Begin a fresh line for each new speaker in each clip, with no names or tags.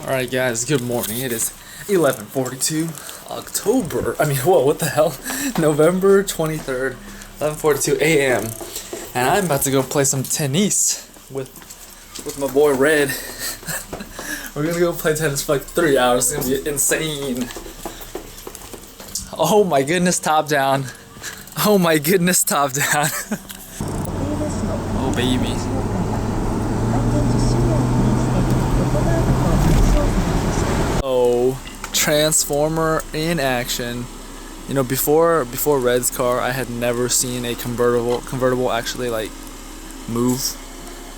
Alright guys, good morning. It is 11:42 what the hell? November 23rd, 11:42 a.m. And I'm about to go play some tennis with my boy Red. We're gonna go play tennis for like 3 hours. It's gonna be insane. Oh my goodness, top down. Oh my goodness, top down. Oh baby. Oh, Transformer in action. You know, before Red's car, I had never seen a convertible actually like move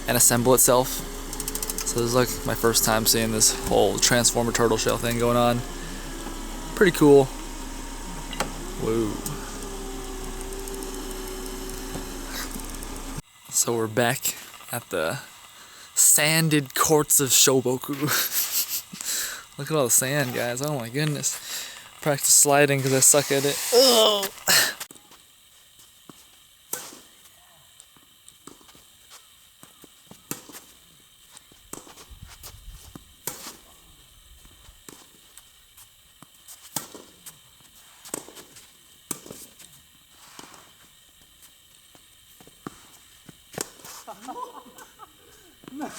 and assemble itself. So this is like my first time seeing this whole Transformer turtle shell thing going on. Pretty cool. Whoa. So we're back at the sanded courts of Shoboku. Look at all the sand, guys. Oh my goodness. Practice sliding because I suck at it. Ugh. No.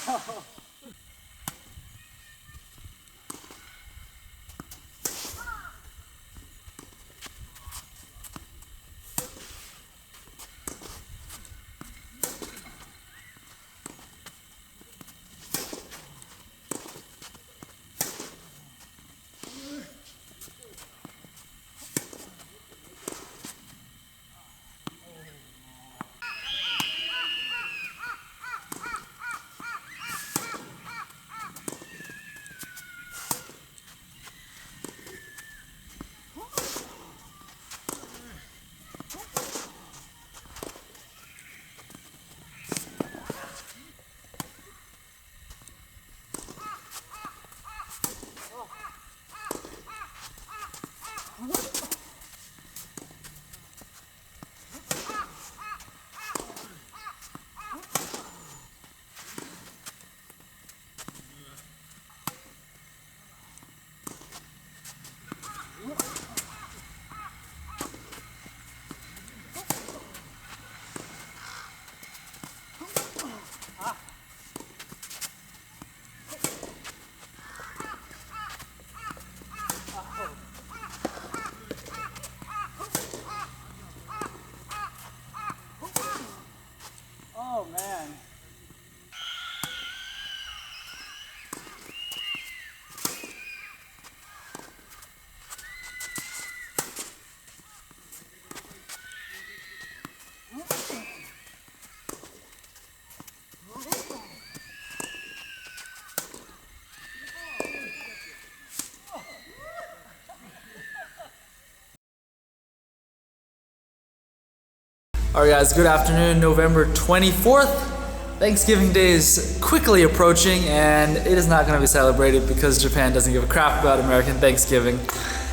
Oh man. Alright guys, good afternoon, November 24th. Thanksgiving Day is quickly approaching and it is not going to be celebrated because Japan doesn't give a crap about American Thanksgiving.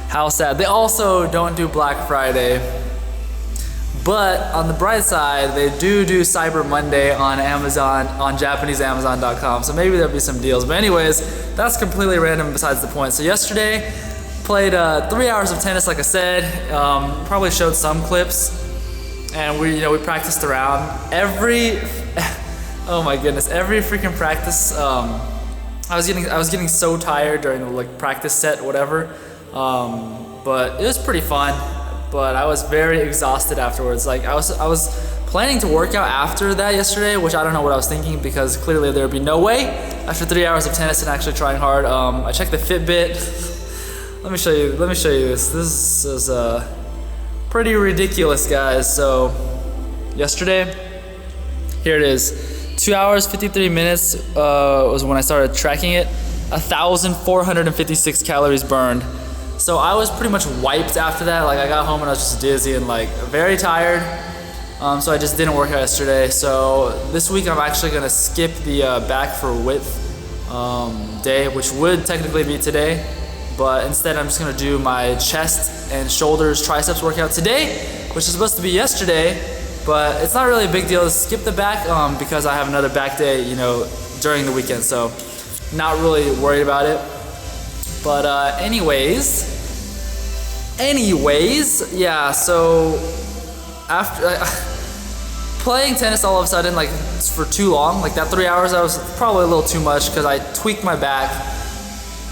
How sad. They also don't do Black Friday. But on the bright side, they do Cyber Monday on Amazon, on Japanese Amazon.com. So maybe there'll be some deals. But anyways, that's completely random besides the point. So yesterday, played 3 hours of tennis like I said. Probably showed some clips. And we practiced around oh my goodness, every freaking practice. I was getting so tired during the like practice set or whatever. But it was pretty fun. But I was very exhausted afterwards. Like I was planning to work out after that yesterday, which I don't know what I was thinking because clearly there would be no way after 3 hours of tennis and actually trying hard. I checked the Fitbit. Let me show you this. This is pretty ridiculous, guys. So yesterday, here it is, 2 hours 53 minutes was when I started tracking it. 1,456 calories burned. So I was pretty much wiped after that. Like I got home and I was just dizzy and like very tired. So I just didn't work out yesterday. So this week I'm actually gonna skip the back for width day, which would technically be today. But instead I'm just gonna do my chest and shoulders, triceps workout today, which is supposed to be yesterday, but it's not really a big deal to skip the back because I have another back day, you know, during the weekend, so not really worried about it. But anyways, yeah. So after playing tennis, all of a sudden, like for too long, like that 3 hours, I was probably a little too much because I tweaked my back.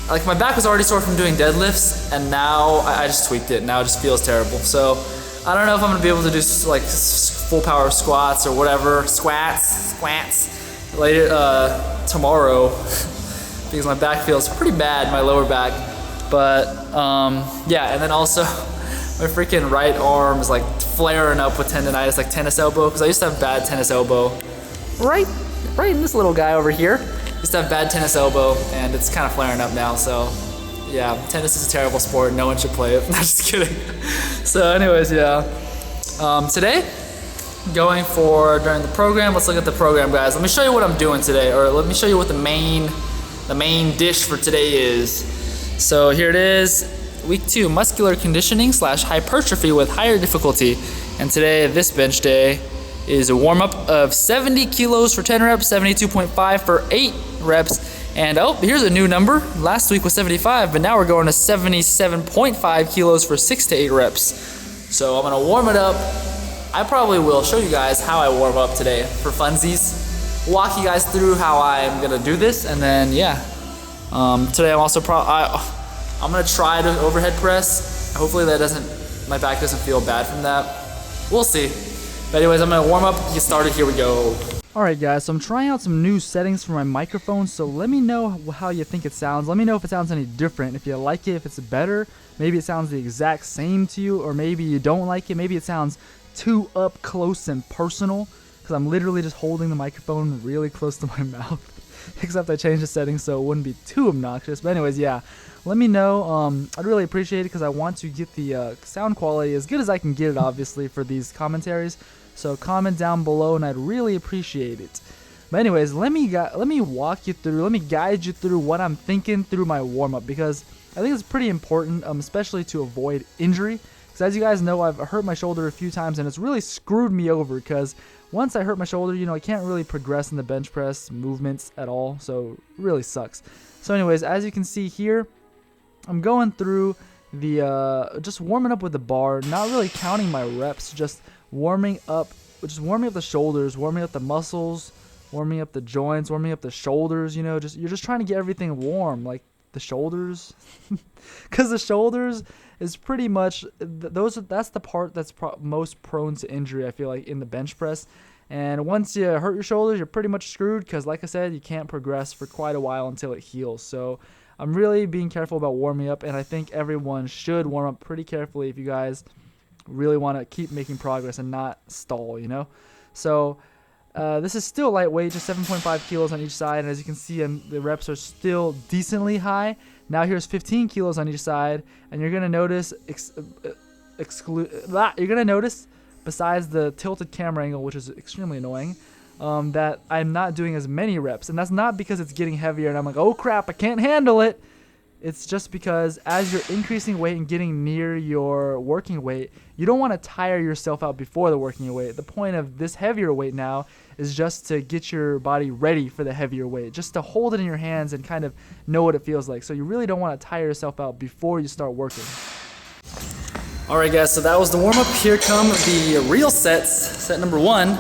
Like my back was already sore from doing deadlifts, and now I just tweaked it. Now it just feels terrible. So I don't know if I'm gonna be able to do like full power squats or whatever, squats later tomorrow because my back feels pretty bad, my lower back. But yeah, and then also my freaking right arm is like flaring up with tendonitis, like tennis elbow, because I used to have bad tennis elbow. Right in this little guy over here. Used to have bad tennis elbow, and it's kind of flaring up now. So yeah, tennis is a terrible sport. No one should play it. No, just kidding. So anyways, yeah. Today, going for during the program. Let's look at the program, guys. Let me show you what I'm doing today, or let me show you what the main dish for today is. So here it is, week 2, muscular conditioning / hypertrophy with higher difficulty. And today, this bench day, is a warm-up of 70 kilos for 10 reps, 72.5 for 8 reps. And oh, here's a new number. Last week was 75, but now we're going to 77.5 kilos for 6 to 8 reps. So I'm gonna warm it up. I probably will show you guys how I warm up today for funsies. Walk you guys through how I'm gonna do this, and then yeah. Today I'm also I'm gonna try to overhead press. Hopefully my back doesn't feel bad from that. We'll see. But anyways, I'm gonna warm up, get started, here we go. Alright guys, so I'm trying out some new settings for my microphone, so let me know how you think it sounds. Let me know if it sounds any different, if you like it, if it's better. Maybe it sounds the exact same to you, or maybe you don't like it. Maybe it sounds too up close and personal, because I'm literally just holding the microphone really close to my mouth. Except I changed the settings so it wouldn't be too obnoxious. But anyways, yeah, let me know. I'd really appreciate it because I want to get the sound quality as good as I can get it, obviously, for these commentaries. So comment down below, and I'd really appreciate it. But anyways, let me walk you through, let me guide you through what I'm thinking through my warm-up, because I think it's pretty important, especially to avoid injury. Because as you guys know, I've hurt my shoulder a few times, and it's really screwed me over, because once I hurt my shoulder, you know, I can't really progress in the bench press movements at all, so it really sucks. So anyways, as you can see here, I'm going through the, just warming up with the bar, not really counting my reps, just warming up the shoulders, warming up the muscles, warming up the joints, warming up the shoulders, you know, you're just trying to get everything warm, like the shoulders, because the shoulders is pretty much, that's the part that's most prone to injury, I feel like, in the bench press. And once you hurt your shoulders, you're pretty much screwed, because like I said, you can't progress for quite a while until it heals. So I'm really being careful about warming up, and I think everyone should warm up pretty carefully if you guys really want to keep making progress and not stall, you know. So this is still lightweight, just 7.5 kilos on each side, and as you can see, the reps are still decently high. Now here's 15 kilos on each side, and you're gonna notice you're gonna notice, besides the tilted camera angle, which is extremely annoying, that I'm not doing as many reps. And that's not because it's getting heavier and I'm like, oh crap, I can't handle it. It's just because as you're increasing weight and getting near your working weight, you don't want to tire yourself out before the working weight. The point of this heavier weight now is just to get your body ready for the heavier weight, just to hold it in your hands and kind of know what it feels like. So you really don't want to tire yourself out before you start working. Alright guys, so that was the warm-up. Here come the real sets. Set number 1,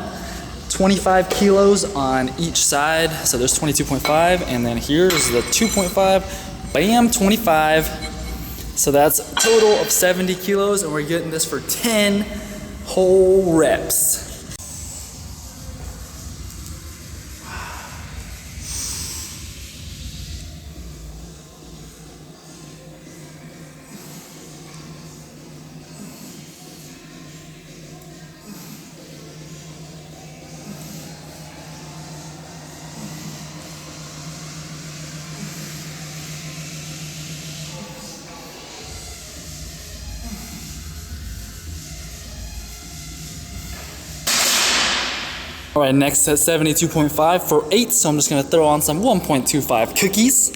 25 kilos on each side. So there's 22.5, and then here's the 2.5. Bam, 25. So that's a total of 70 kilos, and we're getting this for 10 whole reps. All right, next at 72.5 for 8, so I'm just gonna throw on some 1.25 cookies.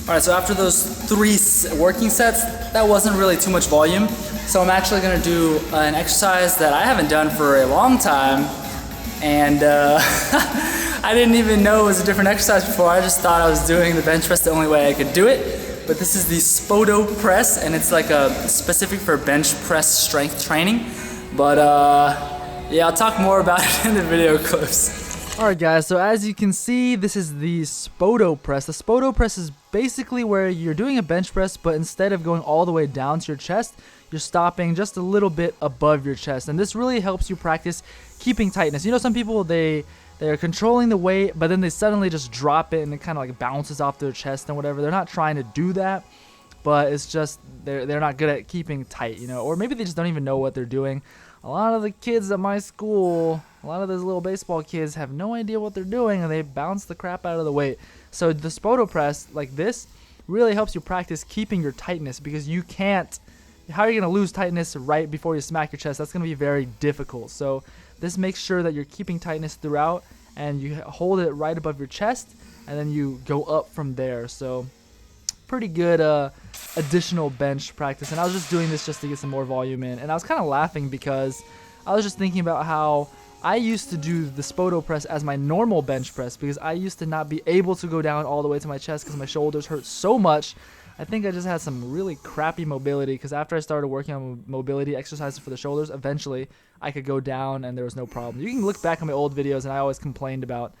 Alright, so after those 3 working sets, that wasn't really too much volume. So I'm actually gonna do an exercise that I haven't done for a long time. And I didn't even know it was a different exercise before. I just thought I was doing the bench press the only way I could do it. But this is the Spoto press, and it's like a specific for bench press strength training. But yeah, I'll talk more about it in the video clips. Alright guys, so as you can see, this is the Spoto press. The Spoto press is basically where you're doing a bench press, but instead of going all the way down to your chest, you're stopping just a little bit above your chest. And this really helps you practice keeping tightness. You know, some people, they're controlling the weight, but then they suddenly just drop it and it kind of like bounces off their chest and whatever. They're not trying to do that, but it's just they're not good at keeping tight, you know, or maybe they just don't even know what they're doing. A lot of the kids at my school, a lot of those little baseball kids have no idea what they're doing, and they bounce the crap out of the weight. So the Spoto press, like this, really helps you practice keeping your tightness, because you can't, how are you going to lose tightness right before you smack your chest? That's going to be very difficult. So this makes sure that you're keeping tightness throughout, and you hold it right above your chest, and then you go up from there. So pretty good additional bench practice. And I was just doing this just to get some more volume in, and I was kind of laughing because I was just thinking about how I used to do the Spoto press as my normal bench press, because I used to not be able to go down all the way to my chest because my shoulders hurt so much. I think I just had some really crappy mobility, because after I started working on mobility exercises for the shoulders, eventually I could go down and there was no problem. You can look back on my old videos, and I always complained about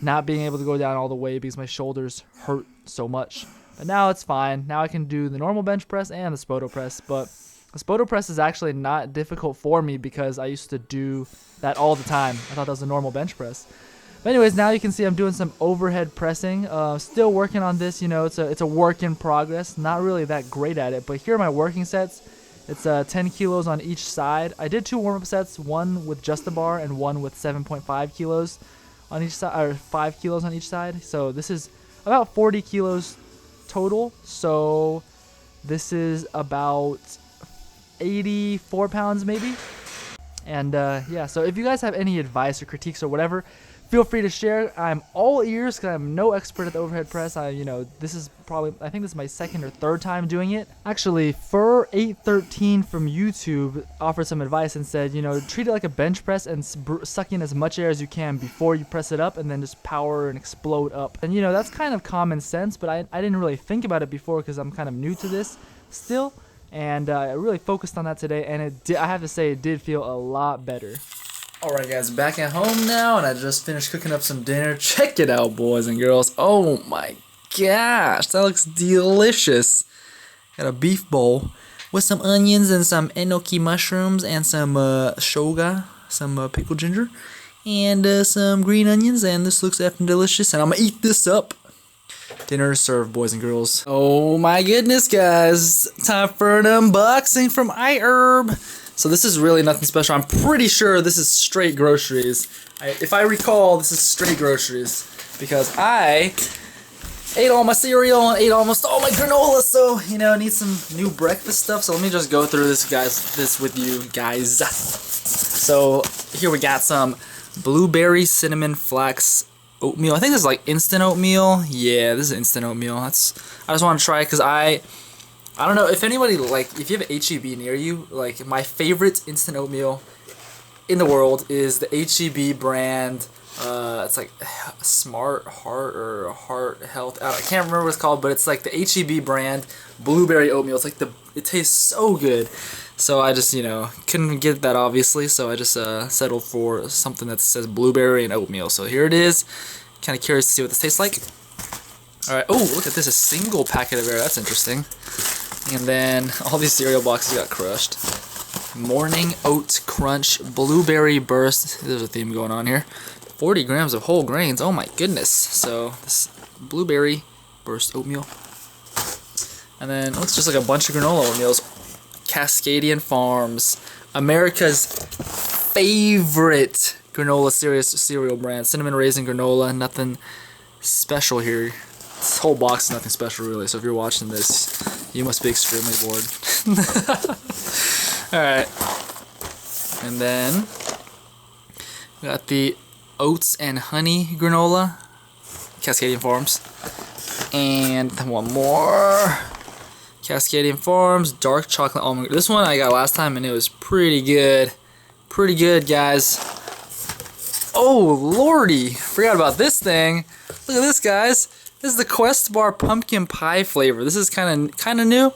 not being able to go down all the way because my shoulders hurt so much. But now it's fine. Now I can do the normal bench press and the Spoto press. But the Spoto press is actually not difficult for me because I used to do that all the time. I thought that was a normal bench press. But anyways, now you can see I'm doing some overhead pressing. Still working on this, you know, it's a work in progress. Not really that great at it, but here are my working sets. It's 10 kilos on each side. I did 2 warm-up sets, one with just the bar and one with 7.5 kilos on each side, or 5 kilos on each side. So this is about 40 kilos total. So this is about 84 pounds maybe. And yeah, so if you guys have any advice or critiques or whatever, feel free to share. I'm all ears because I'm no expert at the overhead press. You know, this is probably, I think this is my 2nd or 3rd time doing it. Actually, Fur813 from YouTube offered some advice and said, you know, treat it like a bench press and suck in as much air as you can before you press it up, and then just power and explode up. And you know, that's kind of common sense, but I didn't really think about it before because I'm kind of new to this still. And I really focused on that today, and I have to say, it did feel a lot better. Alright guys, back at home now, and I just finished cooking up some dinner. Check it out, boys and girls. Oh my gosh, that looks delicious. Got a beef bowl with some onions and some enoki mushrooms and some shoga, some pickled ginger, and some green onions, and this looks effing delicious, and I'm gonna eat this up. Dinner is served, boys and girls. Oh my goodness, guys. Time for an unboxing from iHerb. So this is really nothing special. I'm pretty sure this is straight groceries. If I recall, this is straight groceries, because I ate all my cereal and ate almost all my granola, so, you know, I need some new breakfast stuff. So let me just go through this with you guys. So here we got some blueberry cinnamon flax oatmeal. I think this is like instant oatmeal. Yeah, this is instant oatmeal. I just want to try it because I don't know if anybody, like, if you have HEB near you, like, my favorite instant oatmeal in the world is the HEB brand. It's like Smart Heart or Heart Health. I can't remember what it's called, but it's like the HEB brand blueberry oatmeal. It's like it tastes so good. So I just, you know, couldn't get that obviously, so I just settled for something that says blueberry and oatmeal. So here it is. Kind of curious to see what this tastes like. Alright, oh, look at this, a single packet of air. That's interesting. And then all these cereal boxes got crushed. Morning Oat Crunch Blueberry Burst. There's a theme going on here. 40 grams of whole grains. Oh my goodness. So this blueberry burst oatmeal. And then it looks just like a bunch of granola oatmeals. Cascadian Farms, America's favorite granola cereal brand. Cinnamon raisin granola. Nothing special here. This whole box is nothing special really. So if you're watching this, you must be extremely bored. Alright. And then we got the oats and honey granola. Cascadian Farms. And one more. Cascadian Farms, dark chocolate almond. This one I got last time and it was pretty good. Pretty good, guys. Oh, lordy. Forgot about this thing. Look at this, guys. This is the Quest Bar pumpkin pie flavor. This is kind of new.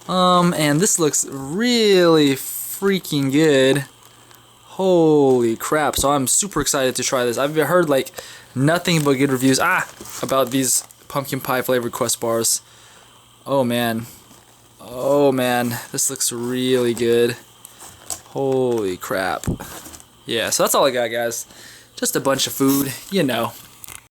And this looks really freaking good. Holy crap. So I'm super excited to try this. I've heard like nothing but good reviews about these pumpkin pie flavored Quest bars. Oh man. Oh man. This looks really good. Holy crap. Yeah, so that's all I got, guys. Just a bunch of food, you know.